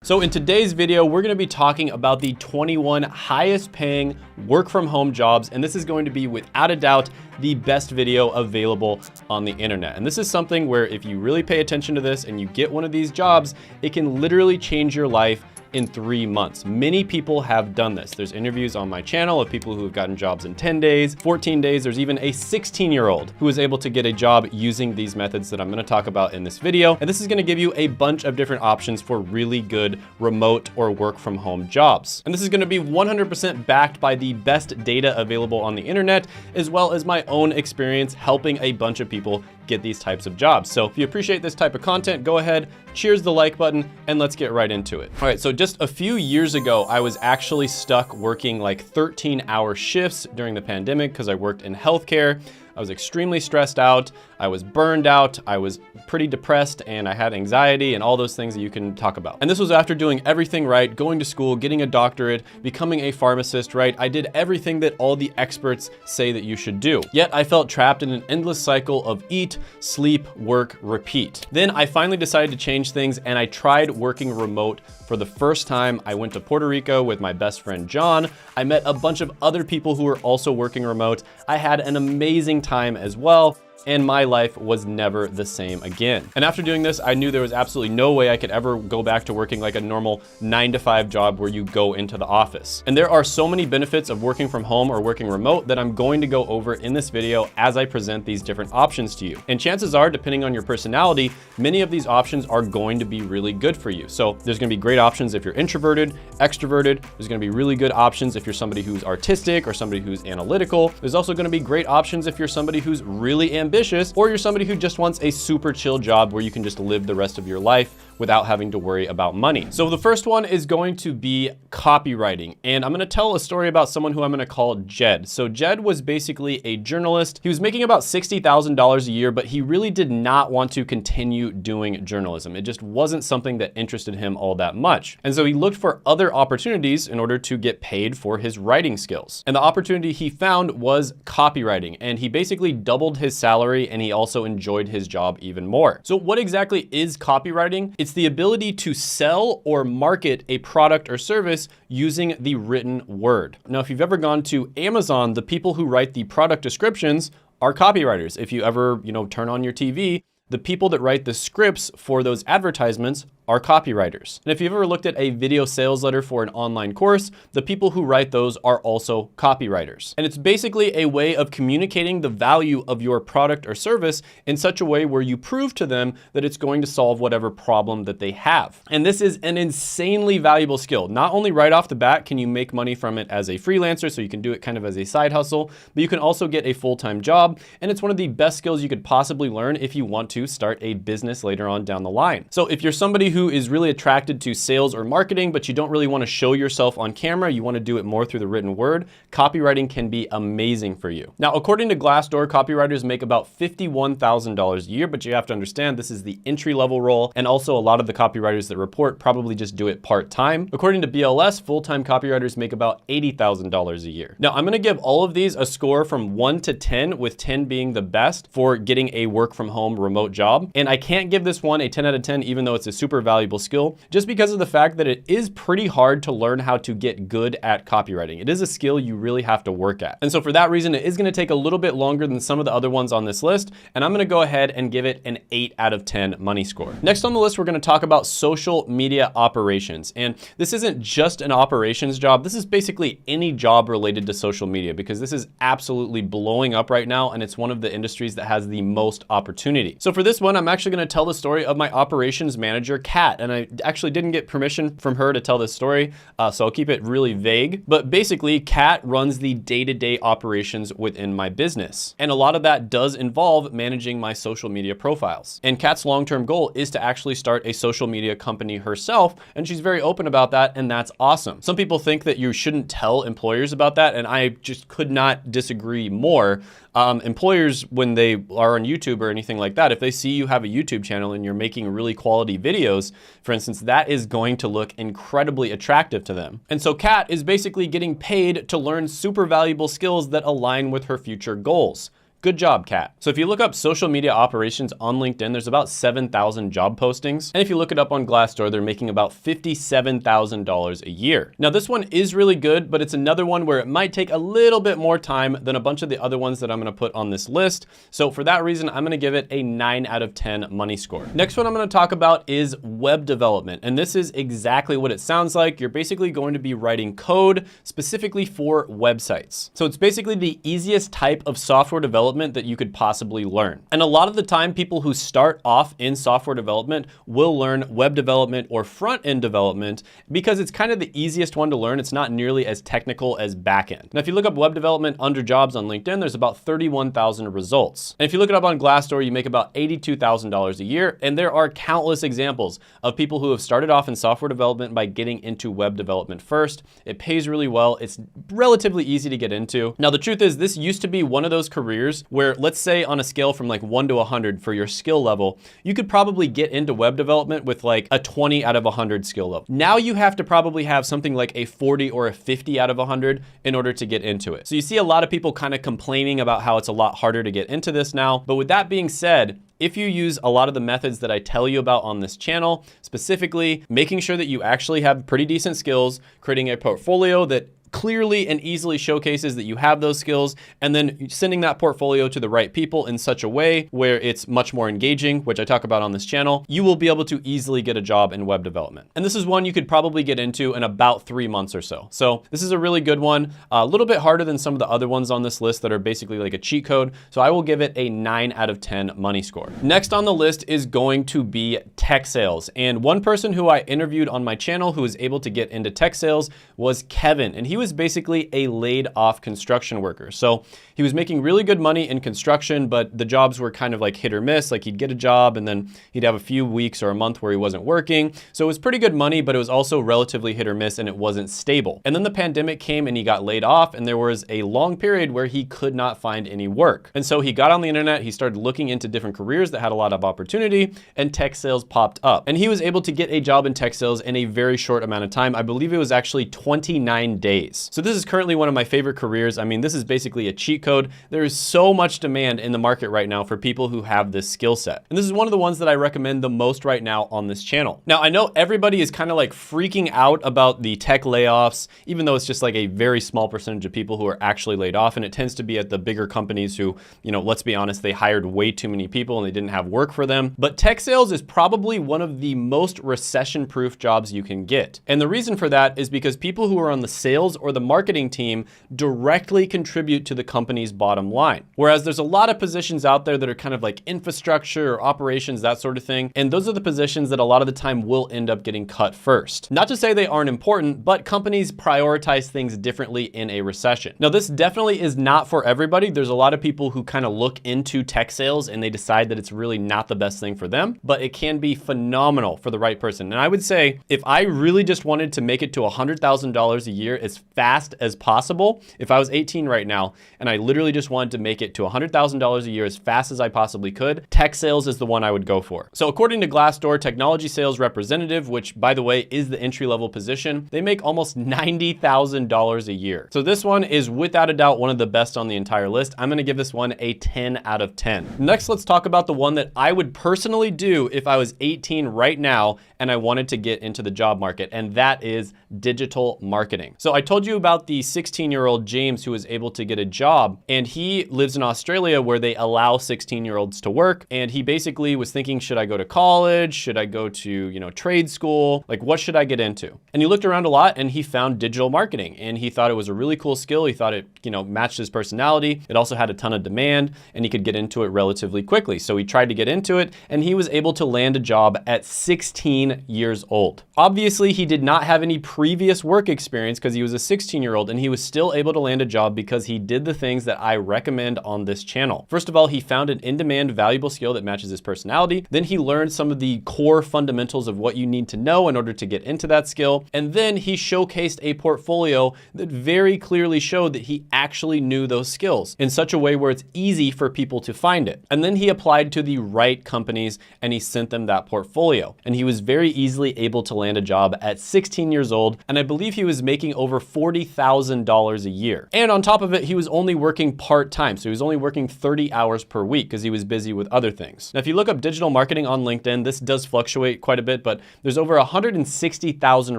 So in today's video, we're gonna be talking about the 21 highest paying work from home jobs, and this is going to be without a doubt the best video available on the internet. And this is something where if you really pay attention to this and you get one of these jobs, it can literally change your life in 3 months. Many people have done this. There's interviews on my channel of people who have gotten jobs in 10 days, 14 days. There's even a 16-year-old who was able to get a job using these methods that I'm gonna talk about in this video. And this is gonna give you a bunch of different options for really good remote or work from home jobs. And this is gonna be 100% backed by the best data available on the internet, as well as my own experience helping a bunch of people get these types of jobs. So if you appreciate this type of content, go ahead, cheers the like button, and let's get right into it. All right, so just a few years ago, I was actually stuck working like 13-hour shifts during the pandemic because I worked in healthcare. I was extremely stressed out, I was burned out, I was pretty depressed, and I had anxiety and all those things that you can talk about. And this was after doing everything right, going to school, getting a doctorate, becoming a pharmacist, right? I did everything that all the experts say that you should do. Yet I felt trapped in an endless cycle of eat, sleep, work, repeat. Then I finally decided to change things and I tried working remote for the first time. I went to Puerto Rico with my best friend, John. I met a bunch of other people who were also working remote. I had an amazing time as well, and my life was never the same again. And after doing this, I knew there was absolutely no way I could ever go back to working like a normal 9-to-5 job where you go into the office. And there are so many benefits of working from home or working remote that I'm going to go over in this video as I present these different options to you. And chances are, depending on your personality, many of these options are going to be really good for you. So there's gonna be great options if you're introverted, extroverted. There's gonna be really good options if you're somebody who's artistic or somebody who's analytical. There's also gonna be great options if you're somebody who's really ambitious, or you're somebody who just wants a super chill job where you can just live the rest of your life without having to worry about money. So the first one is going to be copywriting. And I'm gonna tell a story about someone who I'm gonna call Jed. So Jed was basically a journalist. He was making about $60,000 a year, but he really did not want to continue doing journalism. It just wasn't something that interested him all that much. And so he looked for other opportunities in order to get paid for his writing skills. And the opportunity he found was copywriting. And he basically doubled his salary and he also enjoyed his job even more. So what exactly is copywriting? It's the ability to sell or market a product or service using the written word. Now, if you've ever gone to Amazon, the people who write the product descriptions are copywriters. If you ever, turn on your TV, the people that write the scripts for those advertisements are copywriters. And if you've ever looked at a video sales letter for an online course, the people who write those are also copywriters. And it's basically a way of communicating the value of your product or service in such a way where you prove to them that it's going to solve whatever problem that they have. And this is an insanely valuable skill. Not only right off the bat can you make money from it as a freelancer, so you can do it kind of as a side hustle, but you can also get a full-time job. And it's one of the best skills you could possibly learn if you want to start a business later on down the line. So if you're somebody who is really attracted to sales or marketing, but you don't really want to show yourself on camera, you want to do it more through the written word, copywriting can be amazing for you. Now, according to Glassdoor, copywriters make about $51,000 a year, but you have to understand this is the entry-level role, and also a lot of the copywriters that report probably just do it part-time. According to BLS, full-time copywriters make about $80,000 a year. Now, I'm going to give all of these a score from 1 to 10, with 10 being the best for getting a work-from-home remote job. And I can't give this one a 10 out of 10, even though it's a super valuable skill, just because of the fact that it is pretty hard to learn how to get good at copywriting. It is a skill you really have to work at. And so for that reason, it is going to take a little bit longer than some of the other ones on this list. And I'm going to go ahead and give it an 8 out of 10 money score. Next on the list, we're going to talk about social media operations. And this isn't just an operations job. This is basically any job related to social media, because this is absolutely blowing up right now. And it's one of the industries that has the most opportunity. So for this one, I'm actually going to tell the story of my operations manager, Kat. And I actually didn't get permission from her to tell this story, so I'll keep it really vague. But basically, Kat runs the day-to-day operations within my business. And a lot of that does involve managing my social media profiles. And Kat's long-term goal is to actually start a social media company herself, and she's very open about that, and that's awesome. Some people think that you shouldn't tell employers about that, and I just could not disagree more. Employers, when they are on YouTube or anything like that, if they see you have a YouTube channel and you're making really quality videos, for instance, that is going to look incredibly attractive to them. And so Kat is basically getting paid to learn super valuable skills that align with her future goals. Good job, Kat. So if you look up social media operations on LinkedIn, there's about 7,000 job postings. And if you look it up on Glassdoor, they're making about $57,000 a year. Now this one is really good, but it's another one where it might take a little bit more time than a bunch of the other ones that I'm gonna put on this list. So for that reason, I'm gonna give it a 9 out of 10 money score. Next one I'm gonna talk about is web development. And this is exactly what it sounds like. You're basically going to be writing code specifically for websites. So it's basically the easiest type of software development that you could possibly learn. And a lot of the time, people who start off in software development will learn web development or front-end development because it's kind of the easiest one to learn. It's not nearly as technical as back-end. Now, if you look up web development under jobs on LinkedIn, there's about 31,000 results. And if you look it up on Glassdoor, you make about $82,000 a year. And there are countless examples of people who have started off in software development by getting into web development first. It pays really well. It's relatively easy to get into. Now, the truth is this used to be one of those careers where, let's say on a scale from like 1 to 100 for your skill level, you could probably get into web development with like a 20 out of 100 skill level. Now you have to probably have something like a 40 or a 50 out of 100 in order to get into it. So you see a lot of people kind of complaining about how it's a lot harder to get into this now. But with that being said, if you use a lot of the methods that I tell you about on this channel, specifically making sure that you actually have pretty decent skills, creating a portfolio that clearly and easily showcases that you have those skills, and then sending that portfolio to the right people in such a way where it's much more engaging, which I talk about on this channel, you will be able to easily get a job in web development. And this is one you could probably get into in about 3 months or so. So this is a really good one, a little bit harder than some of the other ones on this list that are basically like a cheat code. So I will give it a 9 out of 10 money score. Next on the list is going to be tech sales. And one person who I interviewed on my channel who was able to get into tech sales was Kevin. And he was basically a laid off construction worker. So he was making really good money in construction, but the jobs were kind of like hit or miss. Like he'd get a job and then he'd have a few weeks or a month where he wasn't working. So it was pretty good money, but it was also relatively hit or miss and it wasn't stable. And then the pandemic came and he got laid off and there was a long period where he could not find any work. And so he got on the internet, he started looking into different careers that had a lot of opportunity, and tech sales popped up. And he was able to get a job in tech sales in a very short amount of time. I believe it was actually 29 days. So this is currently one of my favorite careers. I mean, this is basically a cheat code. There is so much demand in the market right now for people who have this skill set. And this is one of the ones that I recommend the most right now on this channel. Now, I know everybody is kind of like freaking out about the tech layoffs, even though it's just like a very small percentage of people who are actually laid off. And it tends to be at the bigger companies who, you know, let's be honest, they hired way too many people and they didn't have work for them. But tech sales is probably one of the most recession-proof jobs you can get. And the reason for that is because people who are on the sales or the marketing team directly contribute to the company's bottom line. Whereas there's a lot of positions out there that are kind of like infrastructure or operations, that sort of thing. And those are the positions that a lot of the time will end up getting cut first. Not to say they aren't important, but companies prioritize things differently in a recession. Now, this definitely is not for everybody. There's a lot of people who kind of look into tech sales and they decide that it's really not the best thing for them, but it can be phenomenal for the right person. And I would say if I really just wanted to make it to $100,000 a year as fast as possible, if I was 18 right now and I literally just wanted to make it to $100,000 a year as fast as I possibly could, tech sales is the one I would go for. So according to Glassdoor, technology sales representative, which by the way is the entry-level position, they make almost $90,000 a year. So this one is without a doubt one of the best on the entire list. I'm gonna give this one a 10 out of 10. Next, let's talk about the one that I would personally do if I was 18 right now and I wanted to get into the job market, and that is digital marketing. So I told you about the 16-year-old James who was able to get a job, and he lives in Australia where they allow 16-year-olds to work. And he basically was thinking, should I go to college? Should I go to, you know, trade school? Like, what should I get into? And he looked around a lot and he found digital marketing, and he thought it was a really cool skill. He thought it, you know, matched his personality. It also had a ton of demand and he could get into it relatively quickly. So he tried to get into it and he was able to land a job at 16 years old. Obviously, he did not have any previous work experience because he was a 16-year-old, and he was still able to land a job because he did the things that I recommend on this channel. First of all, he found an in-demand, valuable skill that matches his personality. Then he learned some of the core fundamentals of what you need to know in order to get into that skill. And then he showcased a portfolio that very clearly showed that he actually knew those skills in such a way where it's easy for people to find it. And then he applied to the right companies and he sent them that portfolio. And he was very easily able to land a job at 16 years old. And I believe he was making over $40,000 a year. And on top of it, he was only working part-time. So he was only working 30 hours per week because he was busy with other things. Now, if you look up digital marketing on LinkedIn, this does fluctuate quite a bit, but there's over 160,000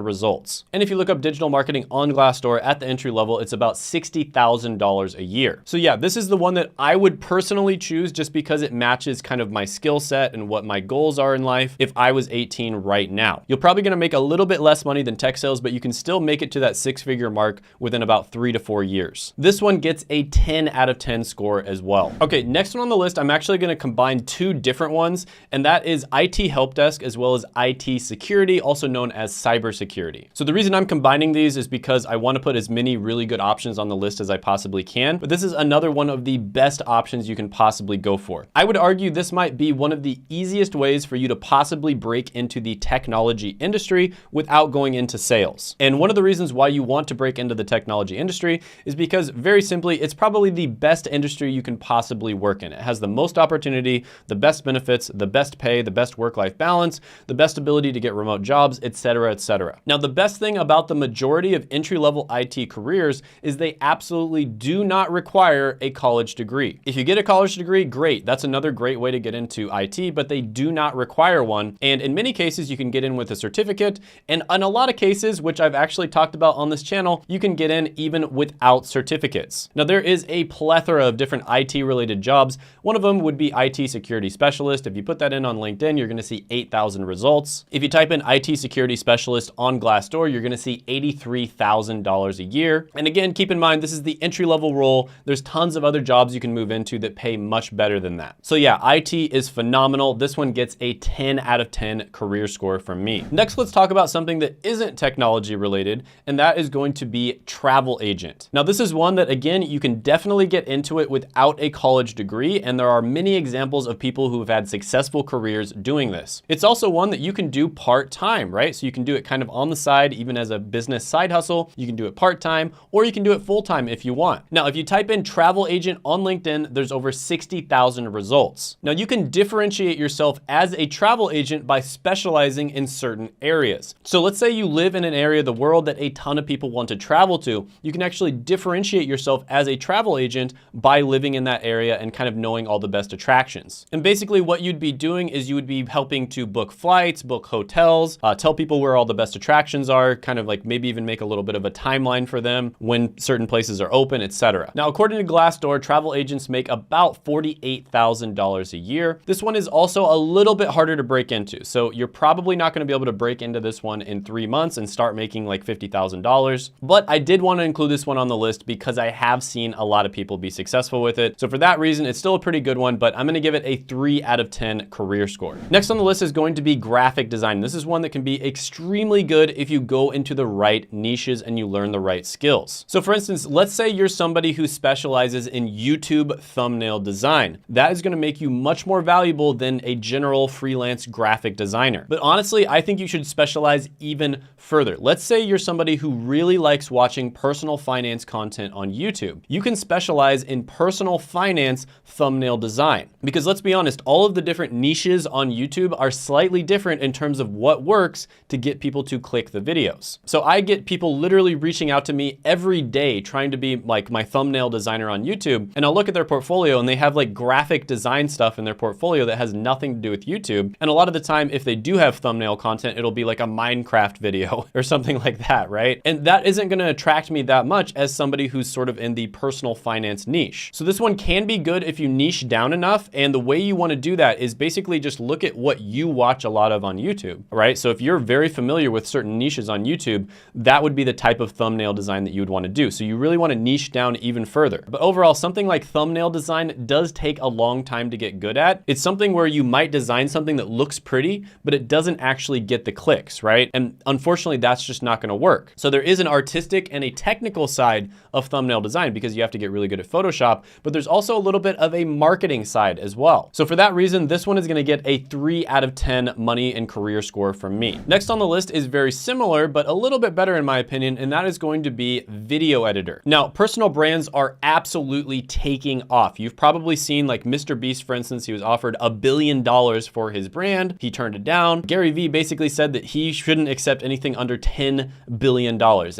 results. And if you look up digital marketing on Glassdoor at the entry level, it's about $60,000 a year. So yeah, this is the one that I would personally choose just because it matches kind of my skill set and what my goals are in life if I was 18 right now. You're probably gonna make a little bit less money than tech sales, but you can still make it to that six-figure mark within about 3 to 4 years. This one gets a 10 out of 10 score as well. Okay, next one on the list, I'm actually gonna combine two different ones, and that is IT help desk as well as IT security, also known as cybersecurity. So the reason I'm combining these is because I wanna put as many really good options on the list as I possibly can, but this is another one of the best options you can possibly go for. I would argue this might be one of the easiest ways for you to possibly break into the technology industry without going into sales. And one of the reasons why you want to break into the technology industry is because very simply, it's probably the best industry you can possibly work in. It has the most opportunity, the best benefits, the best pay, the best work-life balance, the best ability to get remote jobs, etc., etc. Now, the best thing about the majority of entry-level IT careers is they absolutely do not require a college degree. If you get a college degree, great. That's another great way to get into IT, but they do not require one. And in many cases, you can get in with a certificate. And in a lot of cases, which I've actually talked about on this channel, you can get in even without certificates. Now, there is a plethora of different IT-related jobs. One of them would be IT security specialist. If you put that in on LinkedIn, you're gonna see 8,000 results. If you type in IT security specialist on Glassdoor, you're gonna see $83,000 a year. And again, keep in mind, this is the entry-level role. There's tons of other jobs you can move into that pay much better than that. So yeah, IT is phenomenal. This one gets a 10 out of 10 career score from me. Next, let's talk about something that isn't technology related, and that is going to be travel agent. Now, this is one that, again, you can definitely get into it without a college degree, and there are many examples of people who have had successful careers doing this. It's also one that you can do part-time, right? So you can do it kind of on the side, even as a business side hustle. You can do it part-time, or you can do it full-time if you want. Now, if you type in travel agent on LinkedIn, there's over 60,000 results. Now, you can differentiate yourself as a travel agent by specializing in certain areas. So let's say you live in an area of the world that a ton of people want to travel to. You can actually differentiate yourself as a travel agent by living in that area and kind of knowing all the best attractions. And basically what you'd be doing is you would be helping to book flights, book hotels, tell people where all the best attractions are, kind of like maybe even make a little bit of a timeline for them when certain places are open, etc. Now, according to Glassdoor, travel agents make about $48,000 a year. This one is also a little bit harder to break into. So you're probably not going to be able to break into this one in 3 months and start making like $50,000. But I did want to include this one on the list because I have seen a lot of people be successful with it. So for that reason, it's still a pretty good one, but I'm going to give it a 3 out of 10 career score. Next on the list is going to be graphic design. This is one that can be extremely good if you go into the right niches and you learn the right skills. So for instance, let's say you're somebody who specializes in YouTube thumbnail design. That is going to make you much more valuable than a general freelance graphic designer. But honestly, I think you should specialize even further. Let's say you're somebody who really likes watching personal finance content on YouTube. You can specialize in personal finance thumbnail design. Because let's be honest, all of the different niches on YouTube are slightly different in terms of what works to get people to click the videos. So I get people literally reaching out to me every day trying to be like my thumbnail designer on YouTube, and I'll look at their portfolio and they have like graphic design stuff in their portfolio that has nothing to do with YouTube. And a lot of the time, if they do have thumbnail content, it'll be like a Minecraft video or something like that, right? And that isn't gonna attract me that much as somebody who's sort of in the personal finance niche. So this one can be good if you niche down enough, and the way you wanna do that is basically just look at what you watch a lot of on YouTube, right? So if you're very familiar with certain niches on YouTube, that would be the type of thumbnail design that you would wanna do. So you really wanna niche down even further. But overall, something like thumbnail design does take a long time to get good at. It's something where you might design something that looks pretty, but it doesn't actually get the clicks, right? And unfortunately, that's just not gonna work. So there is an artistic and a technical side of thumbnail design because you have to get really good at Photoshop, but there's also a little bit of a marketing side as well. So for that reason, this one is gonna get a 3 out of 10 money and career score from me. Next on the list is very similar, but a little bit better in my opinion, and that is going to be video editor. Now, personal brands are absolutely taking off. You've probably seen like Mr. Beast, for instance, he was offered $1 billion for his brand. He turned it down. Gary Vee basically said that he shouldn't accept anything under $10 billion.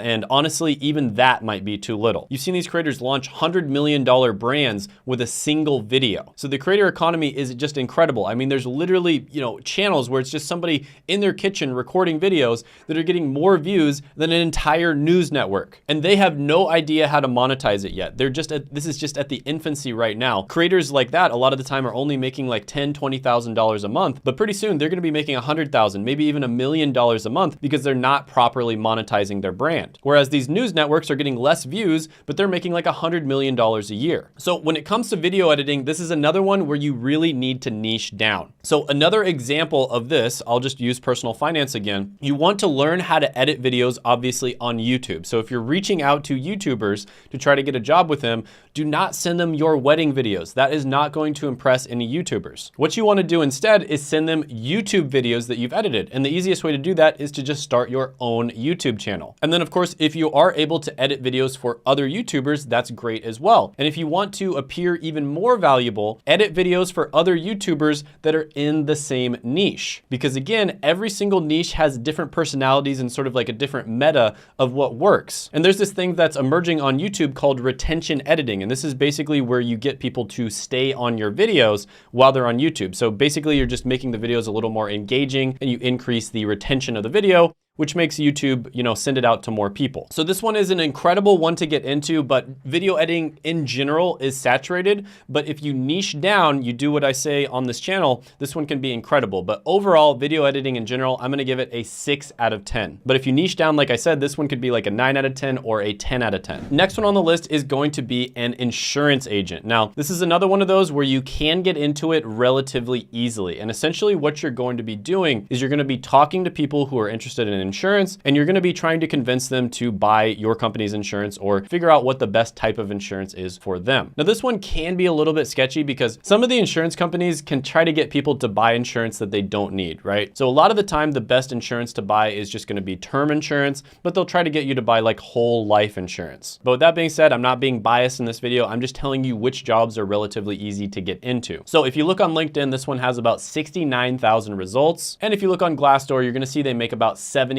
And honestly, even that might be too little. You've seen these creators launch $100 million brands with a single video. So the creator economy is just incredible. I mean, there's literally, channels where it's just somebody in their kitchen recording videos that are getting more views than an entire news network. And they have no idea how to monetize it yet. This is just at the infancy right now. Creators like that, a lot of the time are only making like $10,000, $20,000 a month, but pretty soon they're gonna be making $100,000, maybe even $1 million a month because they're not properly monetizing their brand. Whereas these news networks are getting less views, but they're making like $100 million a year. So when it comes to video editing, this is another one where you really need to niche down. So another example of this, I'll just use personal finance again. You want to learn how to edit videos, obviously on YouTube. So if you're reaching out to YouTubers to try to get a job with them, do not send them your wedding videos. That is not going to impress any YouTubers. What you want to do instead is send them YouTube videos that you've edited. And the easiest way to do that is to just start your own YouTube channel. And then of course, if you are able to edit videos for other YouTubers, that's great as well. And if you want to appear even more valuable, edit videos for other YouTubers that are in the same niche. Because again, every single niche has different personalities and sort of like a different meta of what works. And there's this thing that's emerging on YouTube called retention editing. And this is basically where you get people to stay on your videos while they're on YouTube. So basically you're just making the videos a little more engaging and you increase the retention of the video, which makes YouTube, send it out to more people. So this one is an incredible one to get into, but video editing in general is saturated. But if you niche down, you do what I say on this channel, this one can be incredible. But overall, video editing in general, I'm gonna give it a 6 out of 10. But if you niche down, like I said, this one could be like a 9 out of 10 or a 10 out of 10. Next one on the list is going to be an insurance agent. Now, this is another one of those where you can get into it relatively easily. And essentially what you're going to be doing is you're gonna be talking to people who are interested in insurance, and you're gonna be trying to convince them to buy your company's insurance or figure out what the best type of insurance is for them. Now, this one can be a little bit sketchy because some of the insurance companies can try to get people to buy insurance that they don't need, right? So a lot of the time, the best insurance to buy is just gonna be term insurance, but they'll try to get you to buy like whole life insurance. But with that being said, I'm not being biased in this video. I'm just telling you which jobs are relatively easy to get into. So if you look on LinkedIn, this one has about 69,000 results. And if you look on Glassdoor, you're gonna see they make about $70,000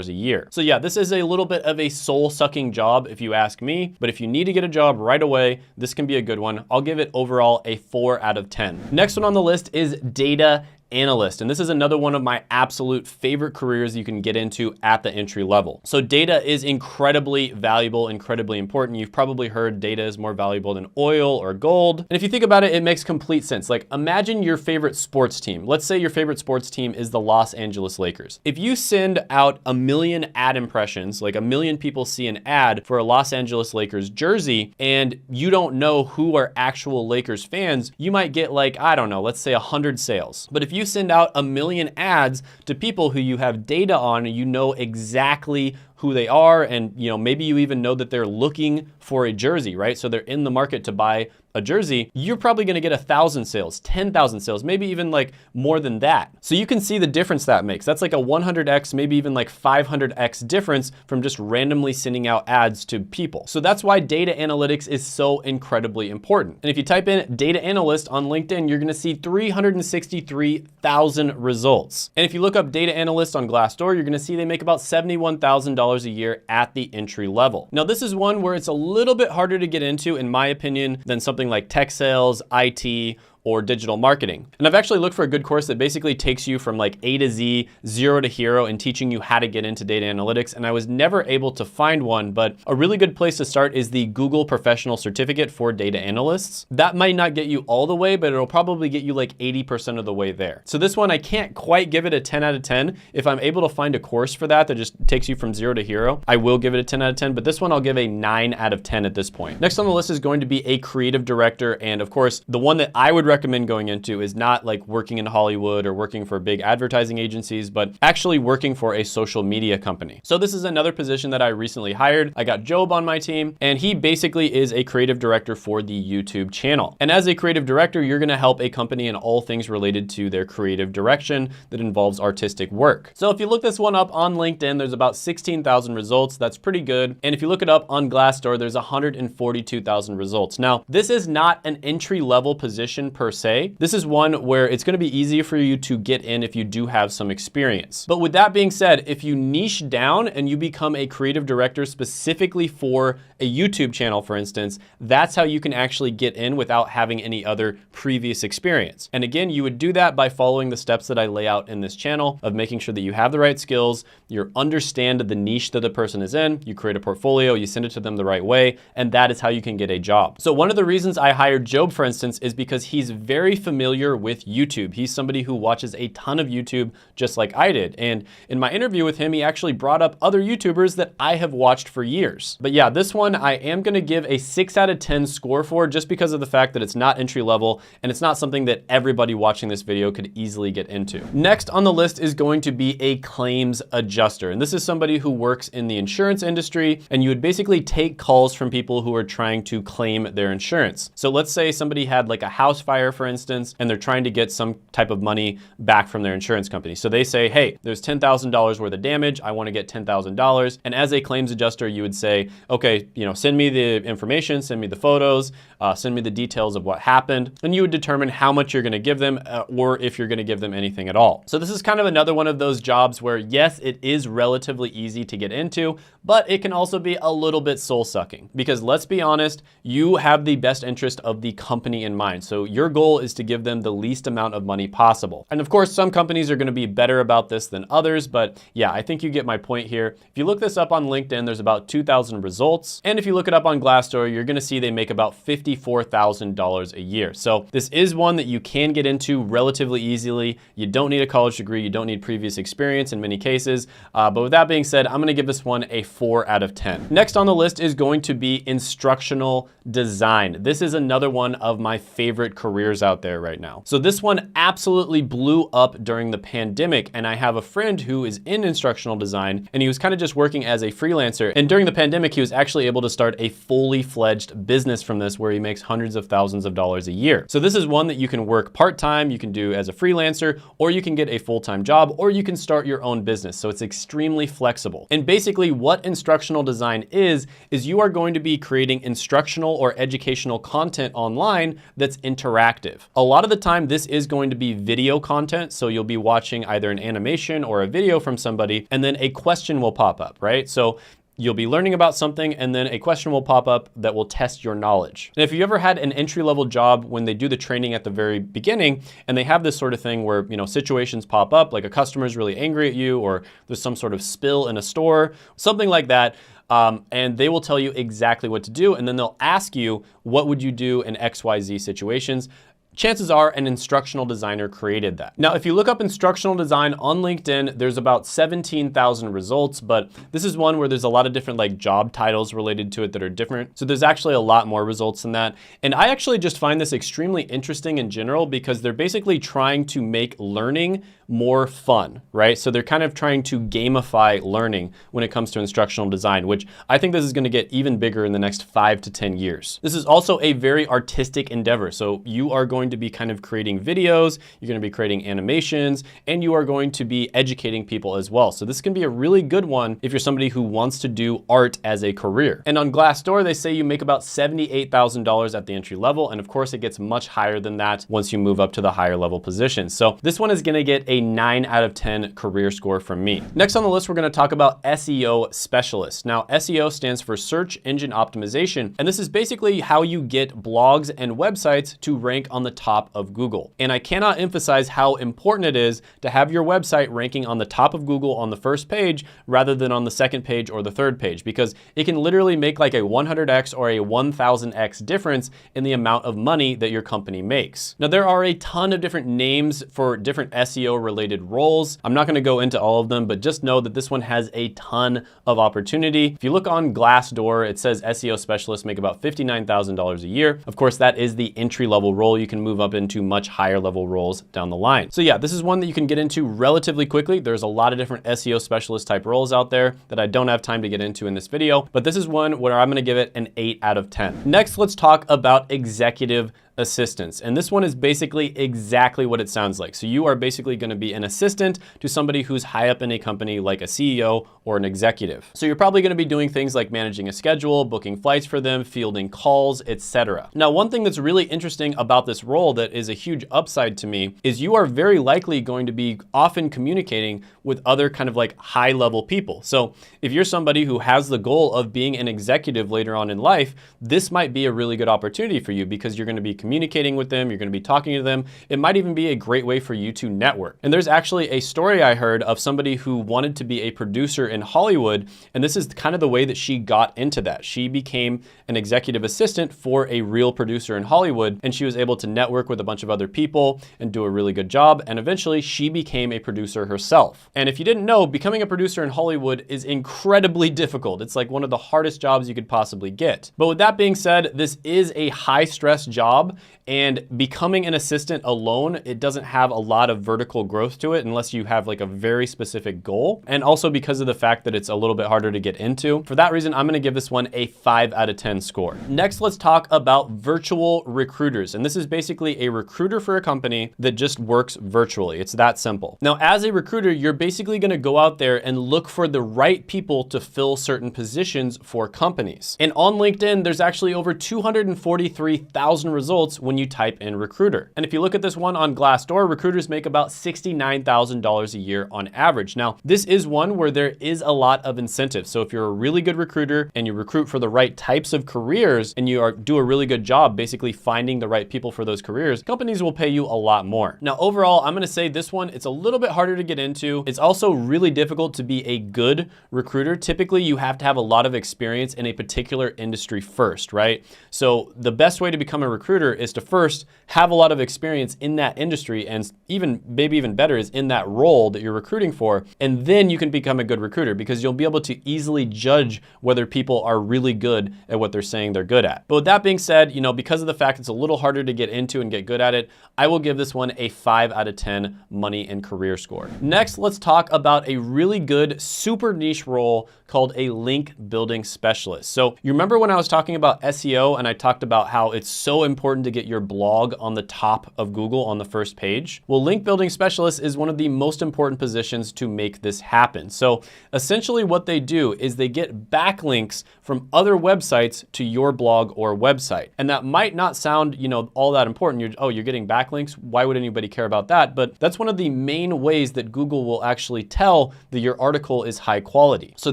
a year. So yeah, this is a little bit of a soul-sucking job if you ask me, but if you need to get a job right away, this can be a good one. I'll give it overall a 4 out of 10. Next one on the list is data analyst. And this is another one of my absolute favorite careers you can get into at the entry level. So data is incredibly valuable, incredibly important. You've probably heard data is more valuable than oil or gold. And if you think about it, it makes complete sense. Like imagine your favorite sports team. Let's say your favorite sports team is the Los Angeles Lakers. If you send out 1 million ad impressions, like 1 million people see an ad for a Los Angeles Lakers jersey, and you don't know who are actual Lakers fans, you might get like, I don't know, let's say 100 sales. But if you send out 1 million ads to people who you have data on and you know exactly who they are, and maybe you even know that they're looking for a jersey, right? So they're in the market to buy a jersey, you're probably gonna get 1,000 sales, 10,000 sales, maybe even like more than that. So you can see the difference that makes. That's like a 100x, maybe even like 500x difference from just randomly sending out ads to people. So that's why data analytics is so incredibly important. And if you type in data analyst on LinkedIn, you're gonna see 363,000 results. And if you look up data analyst on Glassdoor, you're gonna see they make about $71,000 a year at the entry level. Now, this is one where it's a little bit harder to get into, in my opinion, than something like tech sales, IT, or digital marketing. And I've actually looked for a good course that basically takes you from like A to Z, 0 to hero, and teaching you how to get into data analytics. And I was never able to find one, but a really good place to start is the Google Professional Certificate for Data Analysts. That might not get you all the way, but it'll probably get you like 80% of the way there. So this one, I can't quite give it a 10 out of 10. If I'm able to find a course for that just takes you from 0 to hero, I will give it a 10 out of 10, but this one I'll give a 9 out of 10 at this point. Next on the list is going to be a creative director. And of course, the one that I would recommend going into is not like working in Hollywood or working for big advertising agencies, but actually working for a social media company. So this is another position that I recently hired. I got Job on my team, and he basically is a creative director for the YouTube channel. And as a creative director, you're gonna help a company in all things related to their creative direction that involves artistic work. So if you look this one up on LinkedIn, there's about 16,000 results. That's pretty good. And if you look it up on Glassdoor, there's 142,000 results. Now, this is not an entry-level position per per se. This is one where it's gonna be easier for you to get in if you do have some experience. But with that being said, if you niche down and you become a creative director specifically for a YouTube channel, for instance, that's how you can actually get in without having any other previous experience. And again, you would do that by following the steps that I lay out in this channel of making sure that you have the right skills, you understand the niche that the person is in, you create a portfolio, you send it to them the right way, and that is how you can get a job. So one of the reasons I hired Job, for instance, is because he's very familiar with YouTube. He's somebody who watches a ton of YouTube just like I did. And in my interview with him, he actually brought up other YouTubers that I have watched for years. But yeah, this one I am gonna give a 6 out of 10 score for, just because of the fact that it's not entry level and it's not something that everybody watching this video could easily get into. Next on the list is going to be a claims adjuster. And this is somebody who works in the insurance industry, and you would basically take calls from people who are trying to claim their insurance. So let's say somebody had like a house fire, for instance, and they're trying to get some type of money back from their insurance company. So they say, hey, there's $10,000 worth of damage. I want to get $10,000. And as a claims adjuster, you would say, okay, send me the information, send me the photos, send me the details of what happened. And you would determine how much you're going to give them or if you're going to give them anything at all. So this is kind of another one of those jobs where, yes, it is relatively easy to get into, but it can also be a little bit soul-sucking, because let's be honest, you have the best interest of the company in mind. So your goal is to give them the least amount of money possible. And of course, some companies are going to be better about this than others, but yeah, I think you get my point here. If you look this up on LinkedIn, there's about 2,000 results. And if you look it up on Glassdoor, you're going to see they make about $54,000 a year. So this is one that you can get into relatively easily. You don't need a college degree. You don't need previous experience in many cases. But with that being said, I'm going to give this one a 4 out of 10. Next on the list is going to be instructional design. This is another one of my favorite careers out there right now. So this one absolutely blew up during the pandemic, and I have a friend who is in instructional design, and he was kind of just working as a freelancer. And during the pandemic, he was actually able to start a fully fledged business from this, where he makes hundreds of thousands of dollars a year. So this is one that you can work part-time, you can do as a freelancer, or you can get a full-time job, or you can start your own business. So it's extremely flexible. And basically what instructional design is you are going to be creating instructional or educational content online that's interactive. A lot of the time, this is going to be video content. So you'll be watching either an animation or a video from somebody, and then a question will pop up, right? So you'll be learning about something, and then a question will pop up that will test your knowledge. And if you ever had an entry-level job when they do the training at the very beginning, and they have this sort of thing where, situations pop up, like a customer is really angry at you, or there's some sort of spill in a store, something like that, and they will tell you exactly what to do, and then they'll ask you, what would you do in XYZ situations? Chances are an instructional designer created that. Now, if you look up instructional design on LinkedIn, there's about 17,000 results, but this is one where there's a lot of different like job titles related to it that are different. So there's actually a lot more results than that. And I actually just find this extremely interesting in general, because they're basically trying to make learning more fun, right? So they're kind of trying to gamify learning when it comes to instructional design, which I think this is going to get even bigger in the next 5 to 10 years. This is also a very artistic endeavor. So you are going to be kind of creating videos, you're going to be creating animations, and you are going to be educating people as well. So this can be a really good one if you're somebody who wants to do art as a career. And on Glassdoor, they say you make about $78,000 at the entry level. And of course, it gets much higher than that once you move up to the higher level positions. So this one is going to get a 9 out of 10 career score from me. Next on the list, we're going to talk about SEO specialist. Now, SEO stands for search engine optimization, and this is basically how you get blogs and websites to rank on the top of Google. And I cannot emphasize how important it is to have your website ranking on the top of Google on the first page rather than on the second page or the third page, because it can literally make like a 100x or a 1000x difference in the amount of money that your company makes. Now, there are a ton of different names for different SEO related roles. I'm not going to go into all of them, but just know that this one has a ton of opportunity. If you look on Glassdoor, it says SEO specialists make about $59,000 a year. Of course, that is the entry level role. You can move up into much higher level roles down the line. So yeah, this is one that you can get into relatively quickly. There's a lot of different SEO specialist type roles out there that I don't have time to get into in this video, but this is one where I'm going to give it an 8 out of 10. Next, let's talk about executive assistants. And this one is basically exactly what it sounds like. So you are basically going to be an assistant to somebody who's high up in a company like a CEO or an executive. So you're probably going to be doing things like managing a schedule, booking flights for them, fielding calls, etc. Now, one thing that's really interesting about this role that is a huge upside to me is you are very likely going to be often communicating with other kind of like high level people. So if you're somebody who has the goal of being an executive later on in life, this might be a really good opportunity for you because you're going to be communicating with them, you're going to be talking to them. It might even be a great way for you to network. And there's actually a story I heard of somebody who wanted to be a producer in Hollywood, and this is kind of the way that she got into that. She became an executive assistant for a real producer in Hollywood, and she was able to network with a bunch of other people and do a really good job, and eventually she became a producer herself. And if you didn't know, becoming a producer in Hollywood is incredibly difficult. It's like one of the hardest jobs you could possibly get. But with that being said, this is a high stress job, and becoming an assistant alone, it doesn't have a lot of vertical growth to it unless you have like a very specific goal. And also because of the fact that it's a little bit harder to get into. For that reason, I'm gonna give this one a 5 out of 10 score. Next, let's talk about virtual recruiters. And this is basically a recruiter for a company that just works virtually. It's that simple. Now, as a recruiter, you're basically gonna go out there and look for the right people to fill certain positions for companies. And on LinkedIn, there's actually over 243,000 results when you type in recruiter. And if you look at this one on Glassdoor, recruiters make about $69,000 a year on average. Now, this is one where there is a lot of incentive. So if you're a really good recruiter and you recruit for the right types of careers and you do a really good job basically finding the right people for those careers, companies will pay you a lot more. Now, overall, I'm gonna say this one, it's a little bit harder to get into. It's also really difficult to be a good recruiter. Typically, you have to have a lot of experience in a particular industry first, right? So the best way to become a recruiter is to first have a lot of experience in that industry, and maybe even better is in that role that you're recruiting for, and then you can become a good recruiter because you'll be able to easily judge whether people are really good at what they're saying they're good at. But with that being said, you know, because of the fact it's a little harder to get into and get good at it, I will give this one a 5 out of 10 money and career score. Next, let's talk about a really good, super niche role called a link building specialist. So you remember when I was talking about SEO and I talked about how it's so important to get your blog on the top of Google on the first page? Well, link building specialist is one of the most important positions to make this happen. So essentially what they do is they get backlinks from other websites to your blog or website. And that might not sound, you know, all that important. You're getting backlinks. Why would anybody care about that? But that's one of the main ways that Google will actually tell that your article is high quality. So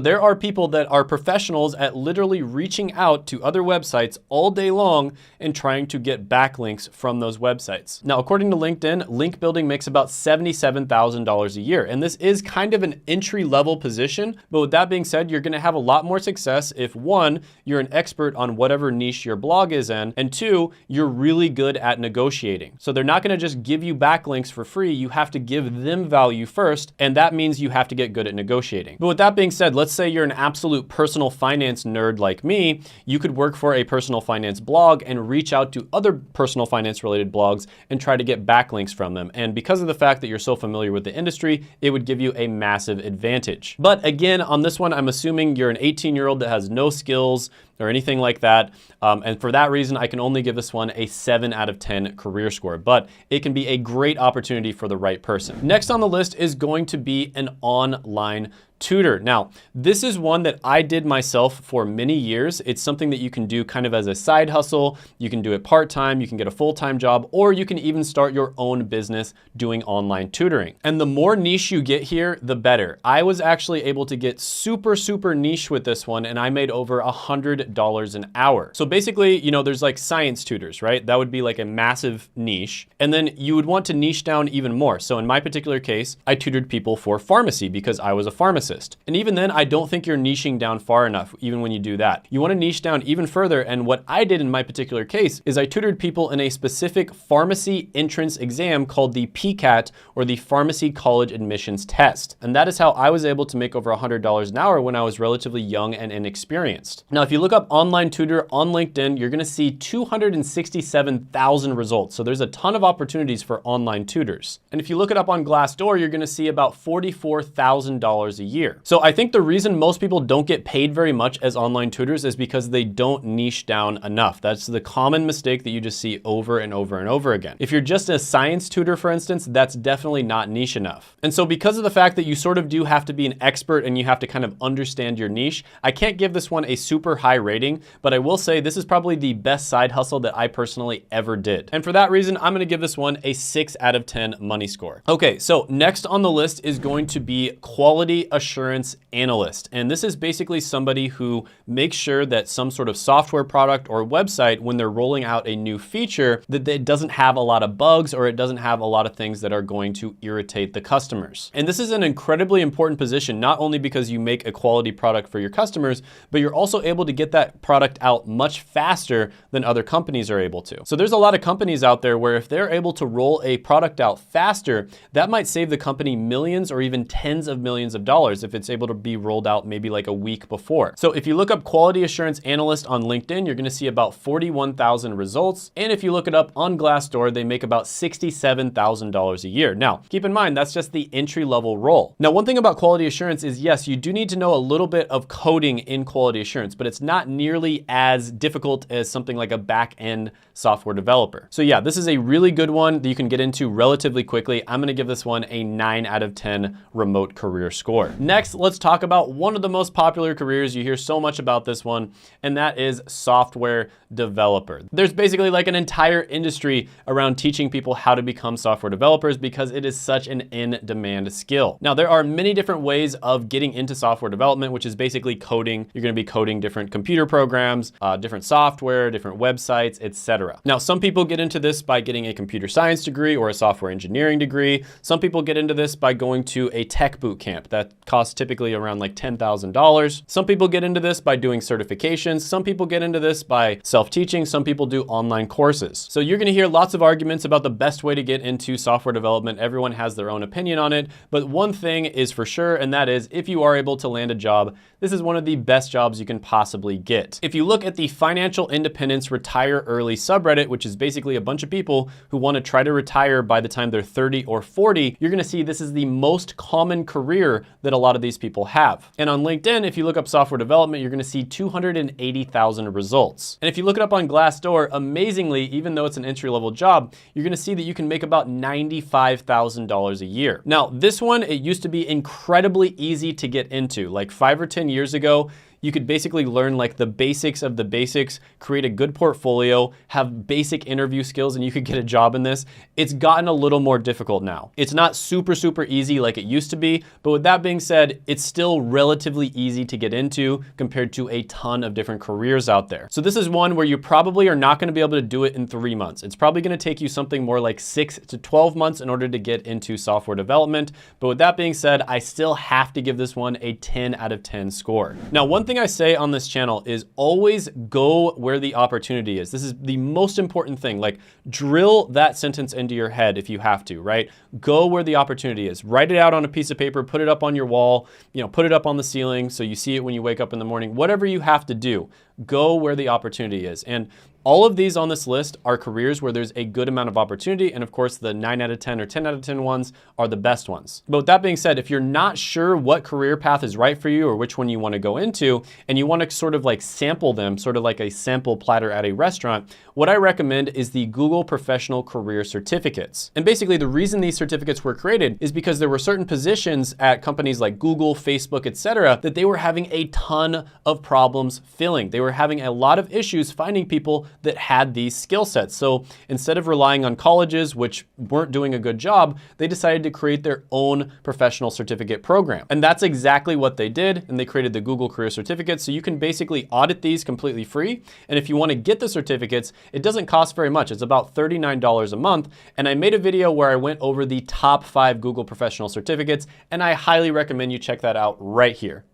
there are people that are professionals at literally reaching out to other websites all day long and trying to get backlinks from those websites. Now, according to LinkedIn, link building makes about $77,000 a year. And this is kind of an entry-level position. But with that being said, you're gonna have a lot more success if one, you're an expert on whatever niche your blog is in, and two, you're really good at negotiating. So they're not gonna just give you backlinks for free. You have to give them value first, and that means you have to get good at negotiating. But with that being said, let's say you're an absolute personal finance nerd like me, you could work for a personal finance blog and reach out to other personal finance related blogs and try to get backlinks from them. And because of the fact that you're so familiar with the industry, it would give you a massive advantage. But again, on this one, I'm assuming you're an 18-year-old that has no skills or anything like that. And for that reason, I can only give this one a 7 out of 10 career score, but it can be a great opportunity for the right person. Next on the list is going to be an online tutor. Now, this is one that I did myself for many years. It's something that you can do kind of as a side hustle. You can do it part-time, you can get a full-time job, or you can even start your own business doing online tutoring. And the more niche you get here, the better. I was actually able to get super, super niche with this one, and I made over $100 an hour. So basically, you know, there's like science tutors, right? That would be like a massive niche. And then you would want to niche down even more. So in my particular case, I tutored people for pharmacy because I was a pharmacist. And even then, I don't think you're niching down far enough, even when you do that. You want to niche down even further. And what I did in my particular case is I tutored people in a specific pharmacy entrance exam called the PCAT, or the Pharmacy College Admissions Test. And that is how I was able to make over $100 an hour when I was relatively young and inexperienced. Now, if you look look up online tutor on LinkedIn, you're gonna see 267,000 results. So there's a ton of opportunities for online tutors. And if you look it up on Glassdoor, you're gonna see about $44,000 a year. So I think the reason most people don't get paid very much as online tutors is because they don't niche down enough. That's the common mistake that you just see over and over and over again. If you're just a science tutor, for instance, that's definitely not niche enough. And so because of the fact that you sort of do have to be an expert and you have to kind of understand your niche, I can't give this one a super high rating, but I will say this is probably the best side hustle that I personally ever did. And for that reason, I'm gonna give this one a 6 out of 10 money score. Okay, so next on the list is going to be quality assurance analyst. And this is basically somebody who makes sure that some sort of software product or website, when they're rolling out a new feature, that it doesn't have a lot of bugs or it doesn't have a lot of things that are going to irritate the customers. And this is an incredibly important position, not only because you make a quality product for your customers, but you're also able to get that product out much faster than other companies are able to. So there's a lot of companies out there where if they're able to roll a product out faster, that might save the company millions or even tens of millions of dollars if it's able to be rolled out maybe like a week before. So if you look up quality assurance analyst on LinkedIn, you're gonna see about 41,000 results. And if you look it up on Glassdoor, they make about $67,000 a year. Now, keep in mind, that's just the entry-level role. Now, one thing about quality assurance is, yes, you do need to know a little bit of coding in quality assurance, but it's not nearly as difficult as something like a back-end software developer. So yeah, this is a really good one that you can get into relatively quickly. I'm gonna give this one a 9 out of 10 remote career score. Next, let's talk about one of the most popular careers. You hear so much about this one, and that is software developer. There's basically like an entire industry around teaching people how to become software developers because it is such an in-demand skill. Now, there are many different ways of getting into software development, which is basically coding. You're gonna be coding different computer programs, different software, different websites, etc. Now, some people get into this by getting a computer science degree or a software engineering degree. Some people get into this by going to a tech boot camp that costs typically around like $10,000. Some people get into this by doing certifications. Some people get into this by self-teaching. Some people do online courses. So you're gonna hear lots of arguments about the best way to get into software development. Everyone has their own opinion on it, but one thing is for sure, and that is if you are able to land a job, this is one of the best jobs you can possibly get. If you look at the Financial Independence Retire Early subreddit, which is basically a bunch of people who want to try to retire by the time they're 30 or 40, you're gonna see this is the most common career that a lot of these people have. And on LinkedIn, if you look up software development, you're gonna see 280,000 results. And if you look it up on Glassdoor, amazingly, even though it's an entry-level job, you're gonna see that you can make about $95,000 a year. Now, this one, it used to be incredibly easy to get into. Like 5 or 10 years ago, you could basically learn like the basics of the basics, create a good portfolio, have basic interview skills, and you could get a job in this. It's gotten a little more difficult now. It's not super, super easy like it used to be, but with that being said, it's still relatively easy to get into compared to a ton of different careers out there. So this is one where you probably are not gonna be able to do it in 3 months. It's probably gonna take you something more like 6 to 12 months in order to get into software development. But with that being said, I still have to give this one a 10 out of 10 score. Now, one thing I say on this channel is always go where the opportunity is. This is the most important thing. Like, drill that sentence into your head if you have to, right? Go where the opportunity is. Write it out on a piece of paper, put it up on your wall, put it up on the ceiling so you see it when you wake up in the morning. Whatever you have to do, go where the opportunity is. And all of these on this list are careers where there's a good amount of opportunity. And of course, the 9 out of 10 or 10 out of 10 ones are the best ones. But with that being said, if you're not sure what career path is right for you or which one you want to go into, and you want to sort of like sample them, sort of like a sample platter at a restaurant, what I recommend is the Google Professional Career Certificates. And basically the reason these certificates were created is because there were certain positions at companies like Google, Facebook, etc., that they were having a ton of problems filling. They were having a lot of issues finding people that had these skill sets. So instead of relying on colleges, which weren't doing a good job, they decided to create their own professional certificate program. And that's exactly what they did. And they created the Google Career Certificates. So you can basically audit these completely free. And if you want to get the certificates, it doesn't cost very much. It's about $39 a month. And I made a video where I went over the top 5 Google Professional Certificates, and I highly recommend you check that out right here.